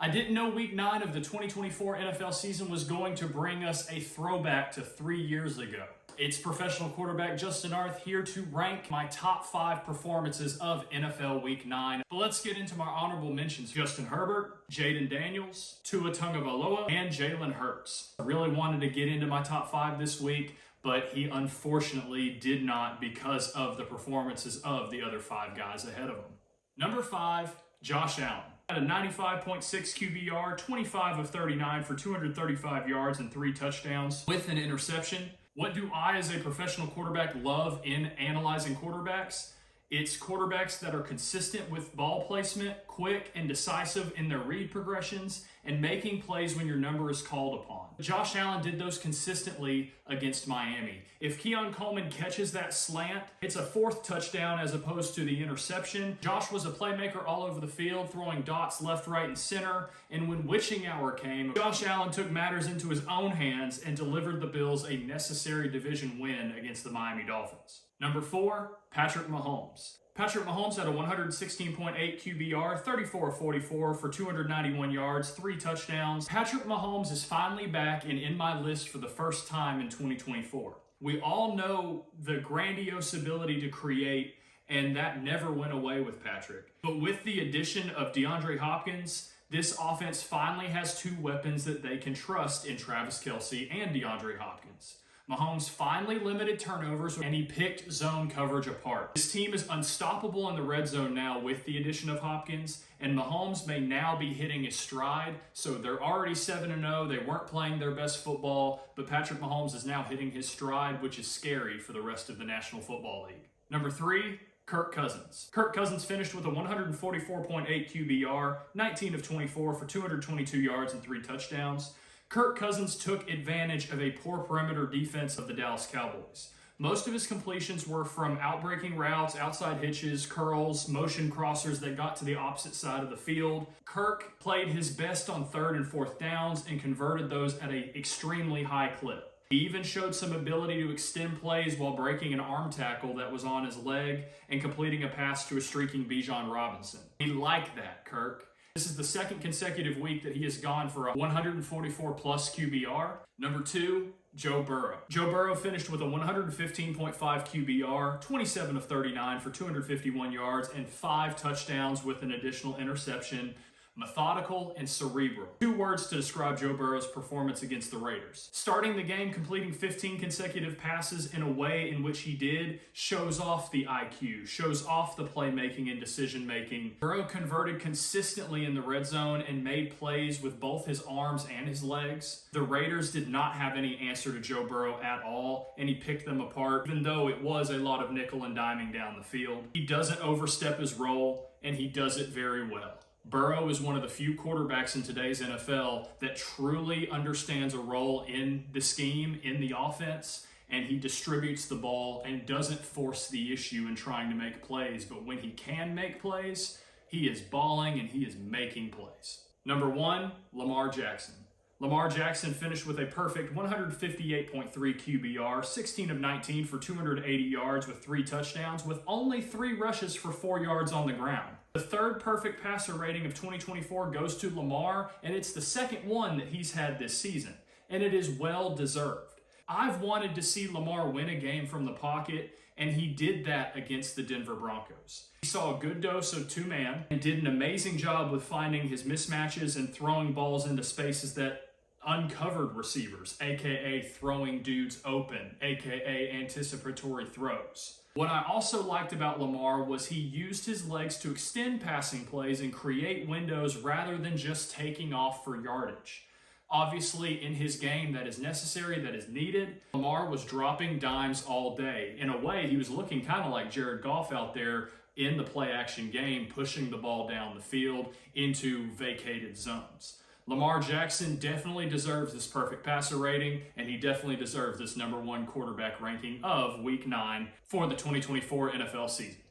I didn't know week 9 of the 2024 NFL season was going to bring us a throwback to 3 years ago. It's professional quarterback Justin Arth here to rank my top 5 performances of NFL week 9. But let's get into my honorable mentions. Justin Herbert, Jaden Daniels, Tua Tagovailoa, and Jalen Hurts. I really wanted to get into my top 5 this week, but he unfortunately did not because of the performances of the other 5 guys ahead of him. Number 5, Josh Allen. Had a 95.6 QBR, 25 of 39 for 235 yards and 3 touchdowns with an interception. What do I, as a professional quarterback, love in analyzing quarterbacks? It's quarterbacks that are consistent with ball placement, quick and decisive in their read progressions, and making plays when your number is called upon. Josh Allen did those consistently against Miami. If Keon Coleman catches that slant, it's a 4th touchdown as opposed to the interception. Josh was a playmaker all over the field, throwing dots left, right, and center. And when witching hour came, Josh Allen took matters into his own hands and delivered the Bills a necessary division win against the Miami Dolphins. Number 4, Patrick Mahomes. Patrick Mahomes had a 116.8 QBR, 34 of 44 for 291 yards, 3 touchdowns. Patrick Mahomes is finally back and in my list for the first time in 2024. We all know the grandiose ability to create, and that never went away with Patrick. But with the addition of DeAndre Hopkins, this offense finally has 2 weapons that they can trust in Travis Kelce and DeAndre Hopkins. Mahomes finally limited turnovers, and he picked zone coverage apart. This team is unstoppable in the red zone now with the addition of Hopkins, and Mahomes may now be hitting his stride. So they're already 7-0. They weren't playing their best football, but Patrick Mahomes is now hitting his stride, which is scary for the rest of the National Football League. Number 3, Kirk Cousins. Kirk Cousins finished with a 144.8 QBR, 19 of 24 for 222 yards and 3 touchdowns. Kirk Cousins took advantage of a poor perimeter defense of the Dallas Cowboys. Most of his completions were from outbreaking routes, outside hitches, curls, motion crossers that got to the opposite side of the field. Kirk played his best on 3rd and 4th downs and converted those at an extremely high clip. He even showed some ability to extend plays while breaking an arm tackle that was on his leg and completing a pass to a streaking Bijan Robinson. He liked that, Kirk. This is the 2nd consecutive week that he has gone for a 144 plus QBR. Number 2, Joe Burrow. Joe Burrow finished with a 115.5 QBR, 27 of 39 for 251 yards and 5 touchdowns with an additional interception. Methodical and cerebral. 2 words to describe Joe Burrow's performance against the Raiders. Starting the game, completing 15 consecutive passes in a way in which he did shows off the IQ, shows off the playmaking and decision-making. Burrow converted consistently in the red zone and made plays with both his arms and his legs. The Raiders did not have any answer to Joe Burrow at all, and he picked them apart, even though it was a lot of nickel and diming down the field. He doesn't overstep his role, and he does it very well. Burrow is one of the few quarterbacks in today's NFL that truly understands a role in the scheme, in the offense, and he distributes the ball and doesn't force the issue in trying to make plays. But when he can make plays, he is balling and he is making plays. Number 1, Lamar Jackson. Lamar Jackson finished with a perfect 158.3 QBR, 16 of 19 for 280 yards with 3 touchdowns, with only 3 rushes for 4 yards on the ground. The 3rd perfect passer rating of 2024 goes to Lamar, and it's the 2nd one that he's had this season, and it is well deserved. I've wanted to see Lamar win a game from the pocket, and he did that against the Denver Broncos. He saw a good dose of 2-man and did an amazing job with finding his mismatches and throwing balls into spaces that uncovered receivers, aka throwing dudes open, aka anticipatory throws. What I also liked about Lamar was he used his legs to extend passing plays and create windows rather than just taking off for yardage. Obviously, in his game, that is necessary, that is needed. Lamar was dropping dimes all day. In a way, he was looking kind of like Jared Goff out there in the play-action game, pushing the ball down the field into vacated zones. Lamar Jackson definitely deserves this perfect passer rating, and he definitely deserves this number 1 quarterback ranking of Week 9 for the 2024 NFL season.